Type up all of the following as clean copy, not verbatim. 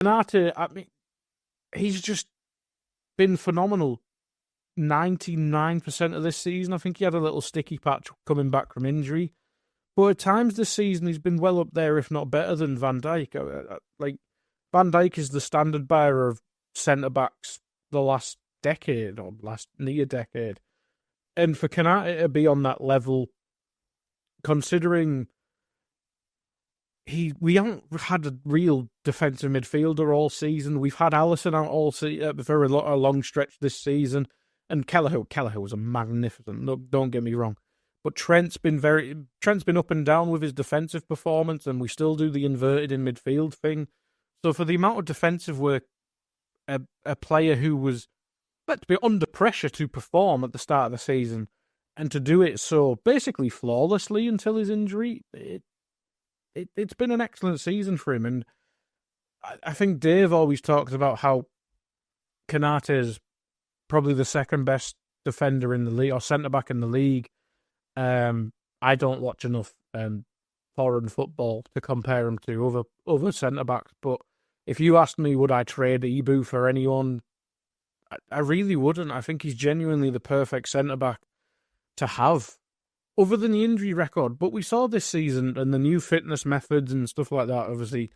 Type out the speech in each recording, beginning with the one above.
Konate, I mean, he's just been phenomenal 99% of this season. I think he had a little sticky patch coming back from injury. But at times this season, he's been well up there, if not better than Van Dijk. Like, Van Dijk is the standard bearer of centre-backs the last decade, or last near decade. And for Konate to be on that level, considering we haven't had a real defensive midfielder all season. We've had Alisson out all for a long stretch this season, and Kelleher was a magnificent. No, don't get me wrong, but Trent's been up and down with his defensive performance, and we still do the inverted in midfield thing. So for the amount of defensive work, a player who was to be under pressure to perform at the start of the season, and to do it so basically flawlessly until his injury, it's been an excellent season for him. And I think Dave always talks about how Konate is probably the second best defender in the league, or centre-back in the league. I don't watch enough foreign football to compare him to other centre-backs, but if you asked me would I trade Ibu for anyone, I really wouldn't. I think he's genuinely the perfect centre-back to have, other than the injury record. But we saw this season, and the new fitness methods and stuff like that, obviously,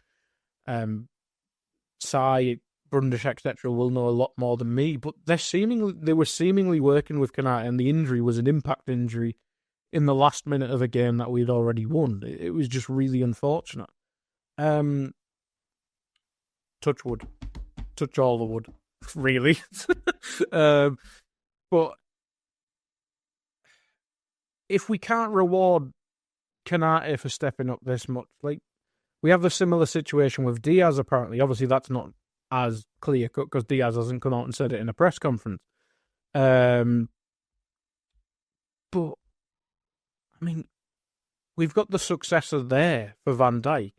Sai, Brundish, etc. will know a lot more than me, but they were seemingly working with Konate, and the injury was an impact injury in the last minute of a game that we'd already won. It was just really unfortunate. Touch wood. Touch all the wood. Really. But if we can't reward Konate for stepping up this much, like, we have a similar situation with Diaz, apparently. Obviously, that's not as clear-cut because Diaz hasn't come out and said it in a press conference. But, I mean, we've got the successor there for Van Dijk.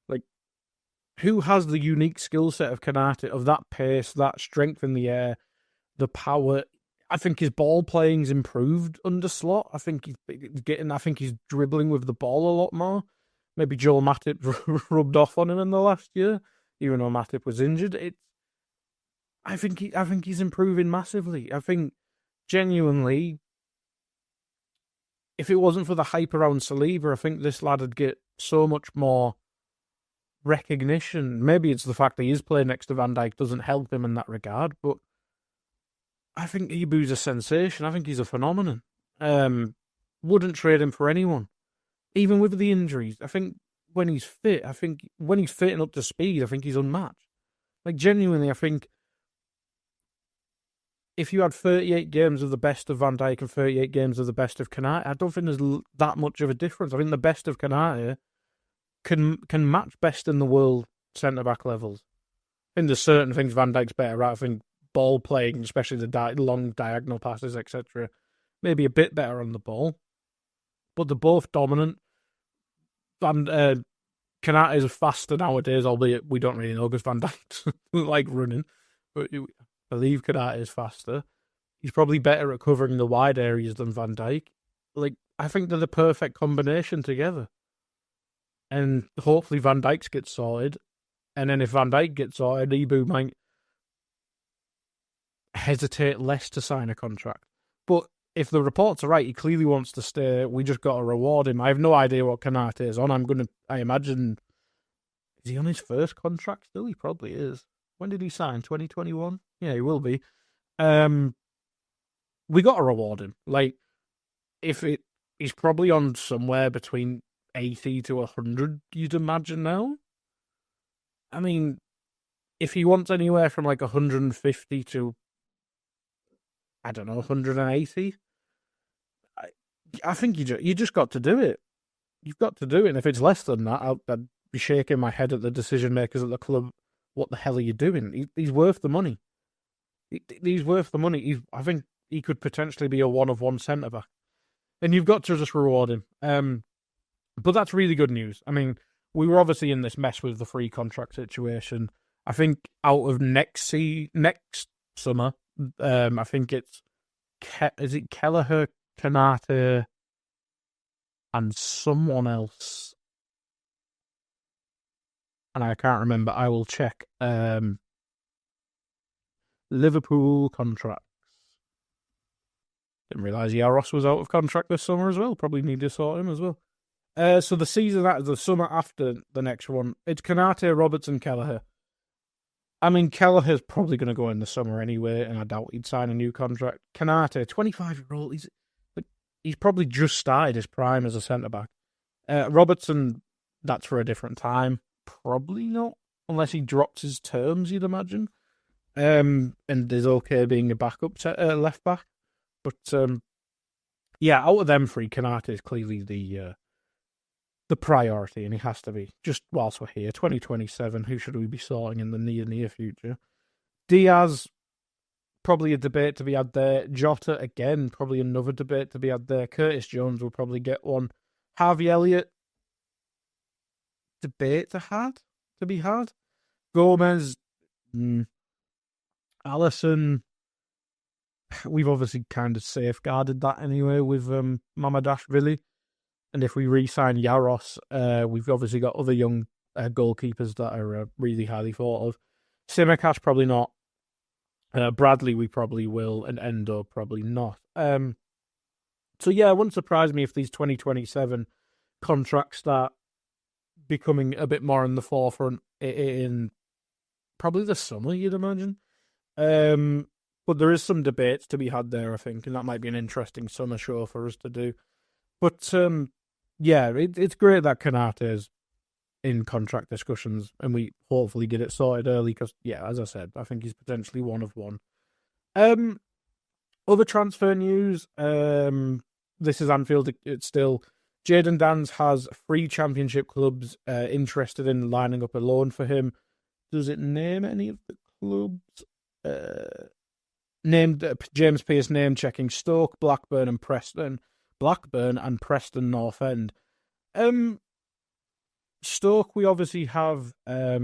Like, who has the unique skill set of Konate, of that pace, that strength in the air, the power? I think his ball playing's improved under Slot. I think he's dribbling with the ball a lot more. Maybe Joel Matip rubbed off on him in the last year, even though Matip was injured. I think he's improving massively. I think genuinely, if it wasn't for the hype around Saliba, I think this lad would get so much more recognition. Maybe it's the fact that he is playing next to Van Dijk doesn't help him in that regard, but I think Ibu's a sensation. I think he's a phenomenon. Wouldn't trade him for anyone, even with the injuries. I think when he's fit, and up to speed, I think he's unmatched. Like, genuinely, I think if you had 38 games of the best of Van Dijk and 38 games of the best of Konate, I don't think there's that much of a difference. I think the best of Konate can match best in the world centre-back levels. I think there's certain things Van Dijk's better at. I think ball playing, especially the long diagonal passes, etc., maybe a bit better on the ball. But they're both dominant. And Konate is faster nowadays, albeit we don't really know because Van Dijk like running. But I believe Konate is faster. He's probably better at covering the wide areas than Van Dijk. Like, I think they're the perfect combination together. And hopefully Van Dijk gets sorted. And then if Van Dijk gets sorted, Ibu might hesitate less to sign a contract. But if the reports are right, he clearly wants to stay. We just got to reward him. I have no idea what Konate is on. I imagine, is he on his first contract still? He probably is. When did he sign? 2021? Yeah, he will be. We got to reward him. Like, he's probably on somewhere between 80 to 100, you'd imagine now. I mean, if he wants anywhere from like 150 to, I don't know, 180, I think you just got to do it. You've got to do it. And if it's less than that, I'd be shaking my head at the decision makers at the club. What the hell are you doing? He's worth the money. He's worth the money. I think he could potentially be a one-of-one centre-back. And you've got to just reward him. But that's really good news. I mean, we were obviously in this mess with the free contract situation. I think out of next summer, I think it's is it Kelleher, Konate, and someone else. and I can't remember. I will check. Liverpool contracts. Didn't realise Yaros was out of contract this summer as well. Probably need to sort him as well. So the season that the summer after the next one, it's Konate, Robertson, Kelleher. I mean, Kelleher's probably going to go in the summer anyway, and I doubt he'd sign a new contract. Konate, 25-year-old, he's probably just started his prime as a centre back. Robertson, that's for a different time. Probably not, unless he drops his terms, you'd imagine. And is okay being a backup left back. But yeah, out of them three, Konate is clearly the priority, and he has to be. Just whilst we're here, 2027, who should we be sorting in the near future? Diaz, probably a debate to be had there. Jota, again, probably another debate to be had there. Curtis Jones will probably get one. Harvey Elliott, debate to be had. Gomez, Alisson, we've obviously kind of safeguarded that anyway with Mamadashvili. And if we re-sign Yaros, we've obviously got other young goalkeepers that are really highly thought of. Simicast, probably not. Bradley, we probably will. And Endo, probably not. So yeah, it wouldn't surprise me if these 2027 contracts start becoming a bit more in the forefront in probably the summer, you'd imagine. But there is some debates to be had there, I think, and that might be an interesting summer show for us to do. But yeah, it's great that Konate is in contract discussions, and we hopefully get it sorted early because, yeah, as I said, I think he's potentially one of one. Other transfer news, this is Anfield, it's still... Jadon Danns has 3 championship clubs interested in lining up a loan for him. Does it name any of the clubs? Named James Pearce name checking Stoke, Blackburn and Preston North End. Stoke, we obviously have I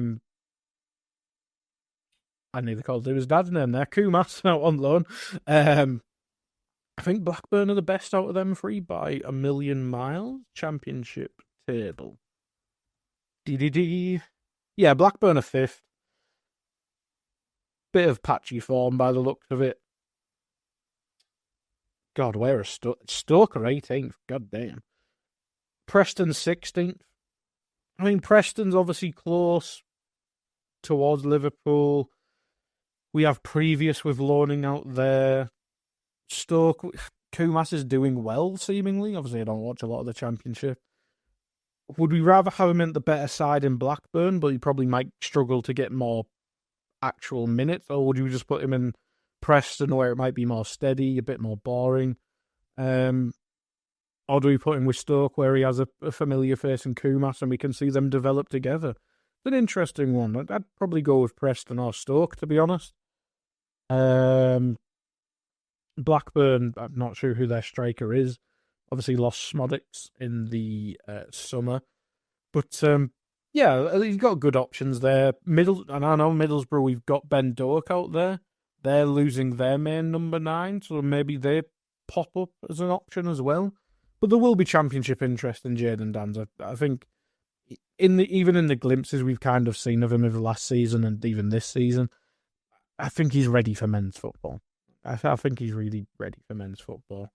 nearly called his dad's name there. Kumas out on loan. I think Blackburn are the best out of them 3 by a million miles. Championship table. Yeah, Blackburn are 5th. Bit of patchy form by the looks of it. God, where are Stoke are 18th? God damn. Preston 16th. I mean, Preston's obviously close towards Liverpool. We have previous with loaning out there. Stoke, Kumas is doing well, seemingly. Obviously, I don't watch a lot of the Championship. Would we rather have him at the better side in Blackburn, but he probably might struggle to get more actual minutes? Or would you just put him in Preston where it might be more steady, a bit more boring? Or do we put him with Stoke where he has a familiar face in Kumas and we can see them develop together? It's an interesting one. I'd probably go with Preston or Stoke, to be honest. Blackburn, I'm not sure who their striker is. Obviously lost Smodics in the summer. But yeah, he's got good options there. And I know Middlesbrough, we've got Ben Doak out there. They're losing their main number 9, so maybe they pop up as an option as well. But there will be Championship interest in Jadon Danns. I think even in the glimpses we've kind of seen of him over the last season and even this season, I think he's ready for men's football. I think he's really ready for men's football.